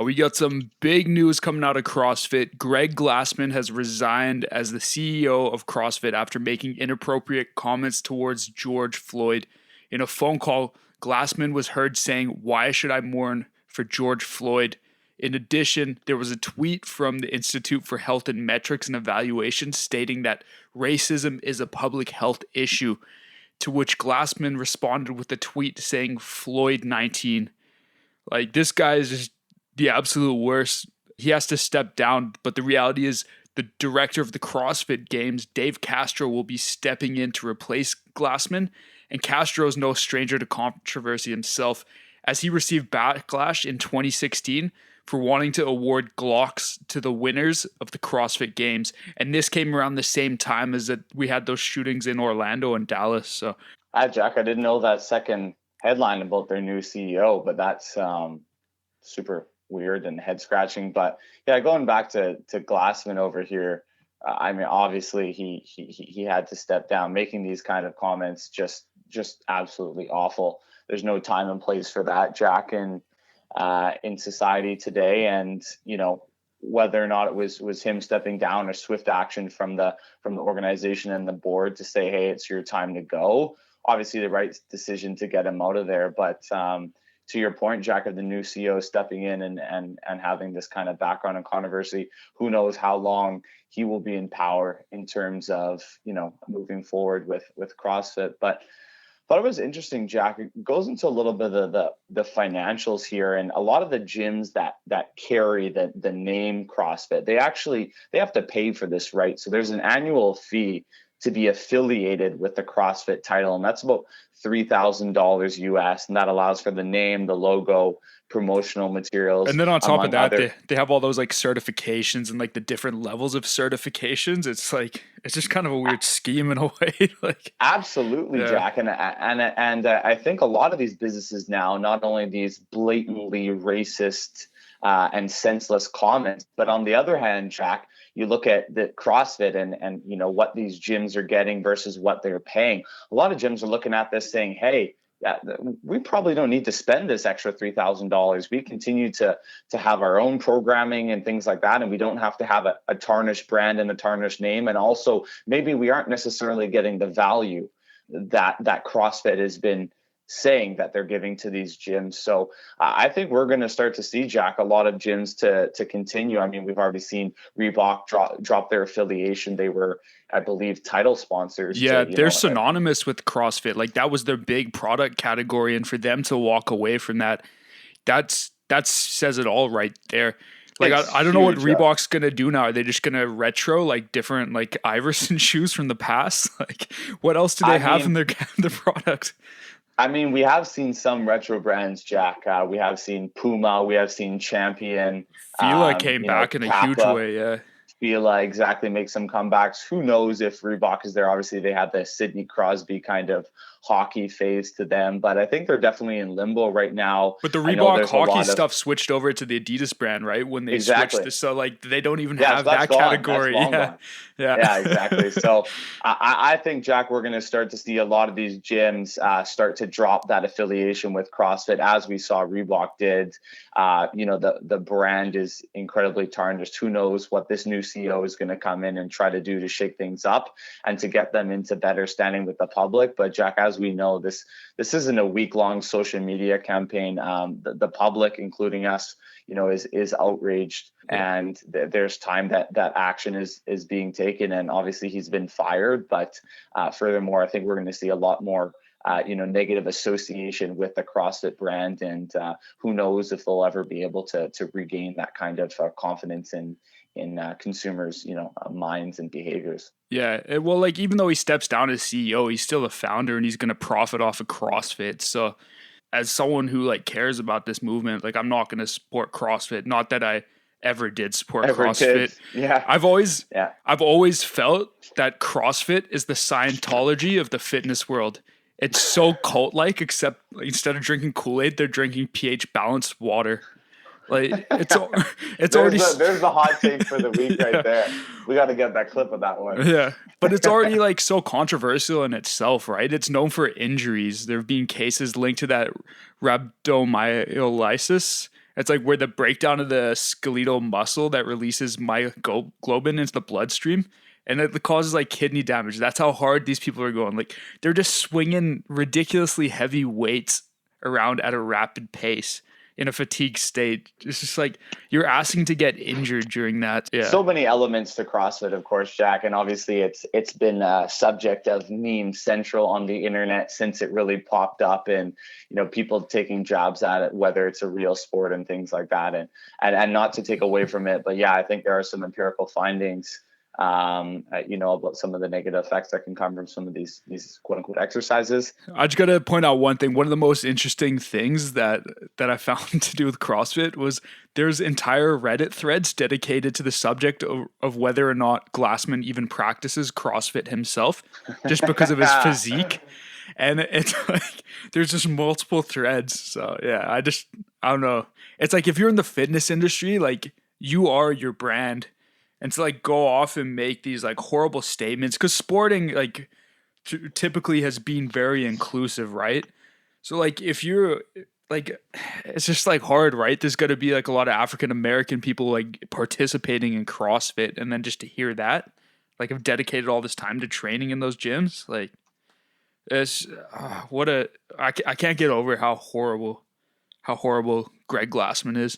We got some big news coming out of CrossFit. Greg Glassman has resigned as the CEO of CrossFit after making inappropriate comments towards George Floyd. In a phone call, Glassman was heard saying, "Why should I mourn for George Floyd?" In addition, there was a tweet from the Institute for Health and Metrics and Evaluation stating that racism is a public health issue, to which Glassman responded with a tweet saying Floyd 19. Like, this guy is just the absolute worst. He has to step down, but the reality is the director of the CrossFit Games, Dave Castro, will be stepping in to replace Glassman, and Castro is no stranger to controversy himself, as he received backlash in 2016 for wanting to award Glocks to the winners of the CrossFit Games, and this came around the same time as that we had those shootings in Orlando and Dallas. So, Jack, I didn't know that second headline about their new CEO, but that's super weird and head scratching. But yeah, going back to Glassman over here, I mean, obviously he had to step down. Making these kind of comments just absolutely awful. There's no time and place for that, Jack, in society today. And whether or not it was him stepping down or swift action from the organization and the board to say, hey, it's your time to go. Obviously the right decision to get him out of there, but to your point, Jack, of the new CEO stepping in and having this kind of background and controversy, who knows how long he will be in power in terms of, moving forward with CrossFit. But I thought it was interesting, Jack. It goes into a little bit of the financials here, and a lot of the gyms that carry the name CrossFit, they have to pay for this, right? So there's an annual fee to be affiliated with the CrossFit title, and that's about $3,000 US, and that allows for the name, the logo, promotional materials. And then on top of that, they have all those like certifications and like the different levels of certifications. It's just kind of a weird scheme in a way. Like, absolutely, yeah. Jack, and I think a lot of these businesses now, not only these blatantly racist and senseless comments, but on the other hand, Jack, you look at the CrossFit and what these gyms are getting versus what they're paying. A lot of gyms are looking at this saying, hey, we probably don't need to spend this extra $3,000. We continue to have our own programming and things like that, and we don't have to have a tarnished brand and a tarnished name. And also, maybe we aren't necessarily getting the value that CrossFit has been saying that they're giving to these gyms. So I think we're going to start to see, Jack, a lot of gyms to continue. I mean, we've already seen Reebok drop their affiliation. They were, I believe, title sponsors. Yeah, they're synonymous with CrossFit. Like, that was their big product category, and for them to walk away from that says it all right there. Like, I don't know what Reebok's going to do now. Are they just going to retro like different like Iverson shoes from the past? Like, what else do they have in their product? I mean, we have seen some retro brands, Jack. We have seen Puma. We have seen Champion. Fila came back in a huge way, yeah. Fila exactly makes some comebacks. Who knows if Reebok is there? Obviously, they had the Sidney Crosby kind of hockey phase to them, but I think they're definitely in limbo right now. But the Reebok hockey stuff switched over to the Adidas brand, right? When they switched this, so like they don't even have that category. Yeah, exactly. So I think, Jack, we're going to start to see a lot of these gyms start to drop that affiliation with CrossFit, as we saw Reebok did. The brand is incredibly tarnished. Who knows what this new CEO is going to come in and try to do to shake things up and to get them into better standing with the public. But Jack, as we know, this isn't a week-long social media campaign. The public, including us, is outraged, and there's time that action is being taken. And obviously he's been fired, but furthermore, I think we're going to see a lot more negative association with the CrossFit brand, and who knows if they'll ever be able to regain that kind of confidence in consumers, minds and behaviors. Yeah, well, like, even though he steps down as CEO, he's still a founder, and he's going to profit off of CrossFit. So, as someone who like cares about this movement, like, I'm not going to support CrossFit. Not that I ever did support CrossFit. Yeah, I've always felt that CrossFit is the Scientology of the fitness world. It's so cult-like, except instead of drinking Kool-Aid, they're drinking pH balanced water. Like, it's already there's the hot take for the week right there. We got to get that clip of that one. Yeah, but it's already like so controversial in itself, right? It's known for injuries. There have been cases linked to that rhabdomyolysis, It's like where the breakdown of the skeletal muscle that releases myoglobin into the bloodstream, and it causes like kidney damage. That's how hard these people are going. Like they're just swinging ridiculously heavy weights around at a rapid pace in a fatigue state. It's just like you're asking to get injured during that. Yeah. So many elements to CrossFit, of course, Jack, and obviously it's been a subject of meme central on the internet since it really popped up, and people taking jabs at it, whether it's a real sport and things like that, and not to take away from it, but yeah, I think there are some empirical findings about some of the negative effects that can come from some of these quote unquote exercises. I just got to point out one thing. One of the most interesting things that I found to do with CrossFit was there's entire Reddit threads dedicated to the subject of whether or not Glassman even practices CrossFit himself, just because of his physique. And it's like there's just multiple threads. So yeah, I don't know. It's like if you're in the fitness industry, like you are your brand. And to like go off and make these like horrible statements, because sporting like typically has been very inclusive, right? So like if you're like, it's just like hard, right? There's got to be like a lot of African American people like participating in CrossFit, and then just to hear that, like I've dedicated all this time to training in those gyms, like it's I can't get over how horrible Greg Glassman is.